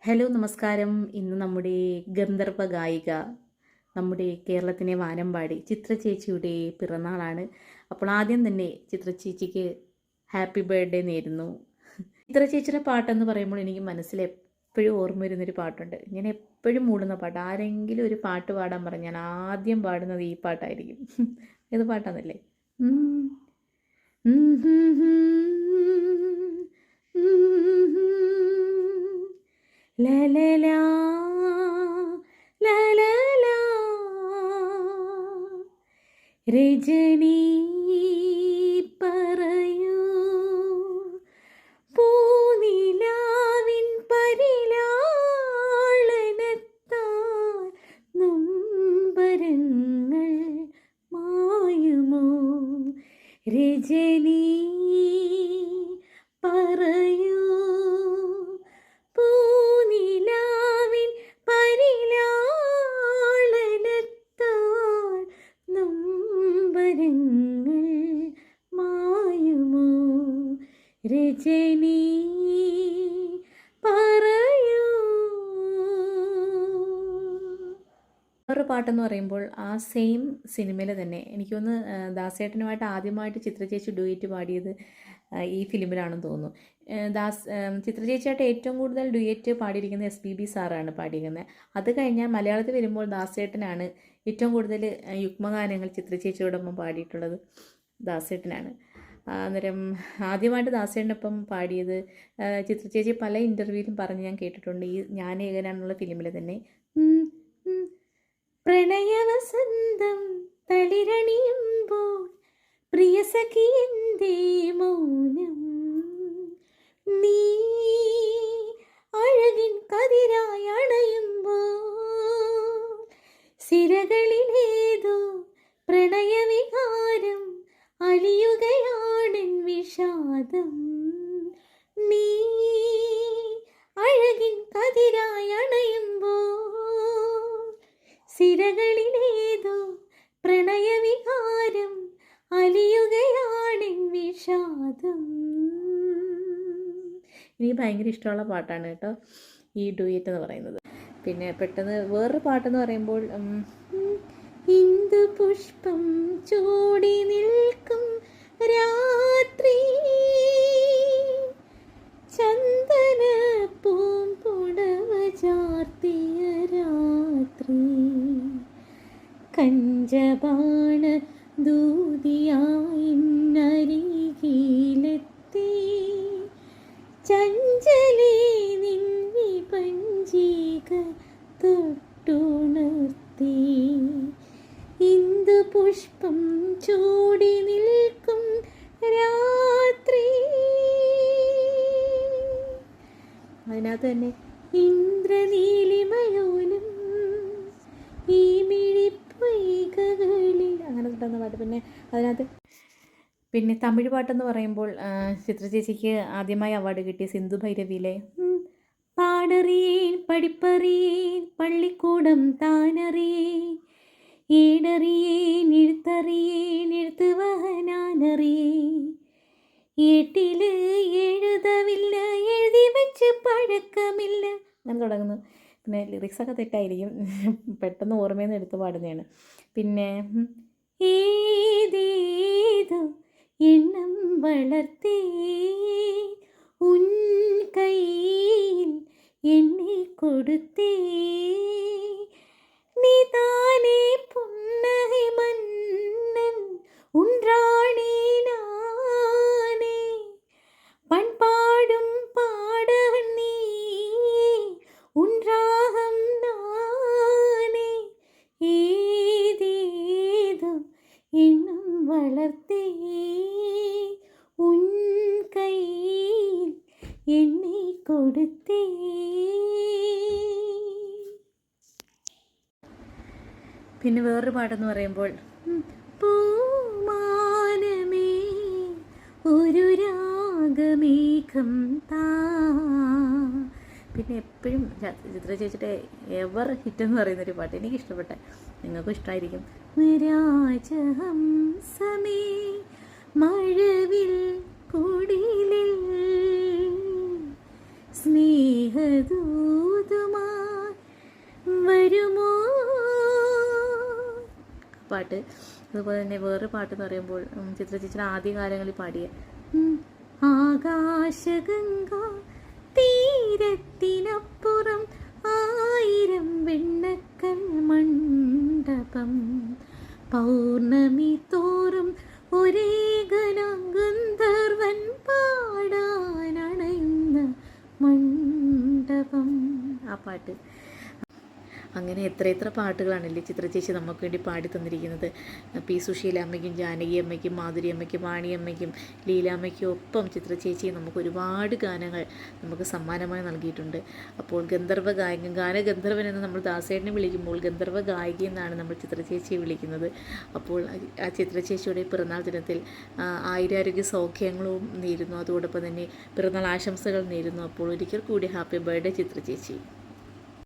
Hello നമസ്കാരം. ഇന്ന് നമ്മുടെ ഗന്ധർവ ഗായിക, നമ്മുടെ കേരളത്തിനെ വാനമ്പാടി ചിത്ര ചേച്ചിയുടെ പിറന്നാളാണ്. അപ്പോൾ ആദ്യം തന്നെ ചിത്ര ചേച്ചിക്ക് ഹാപ്പി ബർത്ത്ഡേ നേരുന്നു. ചിത്ര ചേച്ചിയുടെ പാട്ടെന്ന് പറയുമ്പോൾ എനിക്ക് മനസ്സിൽ എപ്പോഴും ഓർമ്മ വരുന്നൊരു പാട്ടുണ്ട്. ഞാൻ എപ്പോഴും മൂടുന്ന പാട്ട്. ആരെങ്കിലും ഒരു പാട്ട് പാടാൻ പറഞ്ഞാൽ ഞാൻ ആദ്യം പാടുന്നത് ഈ പാട്ടായിരിക്കും. ഏത് പാട്ടാന്നല്ലേ? ലാ ലാ ലാ ലാ ലാ ലാ രജനി പറയൂ പൂനിലാവിൻ പരിലാളനത്താൽ നൊമ്പരങ്ങൾ മായുമോ രജനി പറയൂ രജനി പറയൂ. വേറൊരു പാട്ടെന്ന് പറയുമ്പോൾ ആ സെയിം സിനിമയിൽ തന്നെ എനിക്കൊന്ന് ദാസേട്ടനുമായിട്ട് ആദ്യമായിട്ട് ചിത്ര ചേച്ചി ഡ്യൂയറ്റ് പാടിയത് ഈ ഫിലിമിലാണെന്ന് തോന്നുന്നു. ചിത്ര ചേച്ചിയായിട്ട് ഏറ്റവും കൂടുതൽ ഡ്യൂയറ്റ് പാടിയിരിക്കുന്നത് SPB സാറാണ് പാടിയിരിക്കുന്നത്. അത് കഴിഞ്ഞാൽ മലയാളത്തിൽ വരുമ്പോൾ ദാസേട്ടനാണ് ഏറ്റവും കൂടുതൽ യുഗ്മഗാനങ്ങൾ ചിത്ര ചേച്ചിയോടൊപ്പം പാടിയിട്ടുള്ളത്. ദാസേട്ടനാണ്. അന്നേരം ആദ്യമായിട്ട് ദാസേട്ടനൊപ്പം പാടിയത് ചിത്ര ചേച്ചി പല ഇൻ്റർവ്യൂവിലും പറഞ്ഞ് ഞാൻ കേട്ടിട്ടുണ്ട്. ഈ ഞാൻ ഏകനാണെന്നുള്ള ഫിലിമിൽ തന്നെ പ്രണയവസന്തം തളിരണിയുമ്പോൾ പ്രിയ സഖി എന്തേ മൗനം നീ അഴകിൻ കതിരായി അണയുമ്പോൾ സിരകളിലേതോ പ്രണയവികാരം അലിയുകയാണെൻ വിഷാദം നീ അഴകിൻ കതിരായി അണയുമ്പോൾ സിരകളിലേതോ പ്രണയവികാരം അലിയുകയാണെൻ വിഷാദം. എനിക്ക് ഭയങ്കര ഇഷ്ടമുള്ള പാട്ടാണ് കേട്ടോ ഈ ഡ്യൂയറ്റ് എന്ന് പറയുന്നത്. പിന്നെ പെട്ടെന്ന് വേറൊരു പാട്ടെന്ന് പറയുമ്പോൾ ഇന്ദു പുഷ്പം ചൂടി നിൽക്കും രാത്രി ചന്ദന പൂമ്പുടവ ചാർത്തിയ രാത്രി കഞ്ചബാണ ദൂതിയായി നരികിലെത്തി ചഞ്ചലേ നിന്നി പഞ്ചിക തൊട്ടുണർത്തി ഇന്ദു പുഷ്പം ചൂടി നിൽക്കും രാത്രി. അതിനകത്ത് തന്നെ ഇന്ദ്രനീലിമയോലും ഈ മിഴിപ്പൊയ്കകളിൽ അങ്ങനെ കിട്ടുന്ന പാട്ട്. പിന്നെ അതിനകത്ത് പിന്നെ തമിഴ് പാട്ടെന്ന് പറയുമ്പോൾ ചിത്ര ചേച്ചിക്ക് ആദ്യമായി അവാർഡ് കിട്ടിയ സിന്ധു ഭൈരവിയിലെ പാടറിയേൻ പഠിപ്പറിയേൻ പള്ളിക്കൂടം താനറിയേൻ ഏടറിയേൻ എഴുത്തറിയേൻ എഴുത്ത് വഹനാനറിയേൻ ഏട്ടില് എഴുതവില്ല എഴുതി വെച്ച് പഴക്കമില്ല അങ്ങനെ തുടങ്ങുന്നു. പിന്നെ ലിറിക്സൊക്കെ തെറ്റായിരിക്കും, പെട്ടെന്ന് ഓർമ്മയിൽ നിന്ന് എടുത്ത് പാടുന്നതാണ്. പിന്നെ ഏതേതോ എണ്ണം വളർത്തേ ഉൻ കൈയിൽ എണ്ണി കൊടുത്തേ നീ താനേ പുന്നഹി മന്നൻ ഉൻറാണി നാനേ പൺപാടും പാടവൻ നീ ഉൻറാഹം നാനേ ഏതേതോ എണ്ണം വളർത്തേ ഉൻ കൈയിൽ എണ്ണി കൊടുത്തേ. പിന്നെ വേറൊരു പാട്ടെന്ന് പറയുമ്പോൾ പൂമാനമേ ഒരു രാഗമേഘം താ. പിന്നെ എപ്പോഴും ചിത്ര ചേച്ചിയുടെ എവർ ഹിറ്റ് എന്ന് പറയുന്നൊരു പാട്ട് എനിക്കിഷ്ടപ്പെട്ടെ, നിങ്ങൾക്കും ഇഷ്ടമായിരിക്കും. രാജഹംസമേ മഴവിൽ കുടിലിൽ സ്നേഹദൂ പാട്ട്. അതുപോലെ തന്നെ വേറൊരു പാട്ടെന്ന് പറയുമ്പോൾ ചിത്ര ചേച്ചിയുടെ ആദ്യകാലങ്ങളിൽ പാടിയ ഉം, ആകാശഗംഗ തീരത്തിനപ്പുറം ആയിരം വെണ്ണക്കൽ മണ്ഡപം പൗർണമി തോറും ഒരേ ഗന്ധർവൻ പാടാനണയുന്ന മണ്ഡപം. ആ പാട്ട്. അങ്ങനെ എത്ര പാട്ടുകളാണല്ലേ ചിത്ര ചേച്ചി നമുക്ക് വേണ്ടി പാടി തന്നിരിക്കുന്നത്. പി സുശീല അമ്മയ്ക്കും ജാനകി അമ്മയ്ക്കും മാധുരി അമ്മയ്ക്കും വാണിയമ്മയ്ക്കും ലീലാമ്മയ്ക്കും ഒപ്പം ചിത്ര ചേച്ചി നമുക്ക് ഒരുപാട് ഗാനങ്ങൾ നമുക്ക് സമ്മാനമായി നൽകിയിട്ടുണ്ട്. അപ്പോൾ ഗന്ധർവ ഗായകൻ, ഗാനഗന്ധർവൻ എന്ന് നമ്മൾ ദാസേട്ടനെ വിളിക്കുമ്പോൾ ഗന്ധർവ ഗായിക എന്നാണ് നമ്മൾ ചിത്ര ചേച്ചിയെ വിളിക്കുന്നത്. അപ്പോൾ ആ ചിത്ര ചേച്ചിയുടെ പിറന്നാൾ ദിനത്തിൽ ആയുരാരോഗ്യ സൗഖ്യങ്ങളും നേരുന്നു. അതോടൊപ്പം തന്നെ പിറന്നാൾ ആശംസകൾ നേരുന്നു. അപ്പോൾ ഒരിക്കൽ കൂടി ഹാപ്പി ബർത്ത്ഡേ ചിത്ര ചേച്ചി.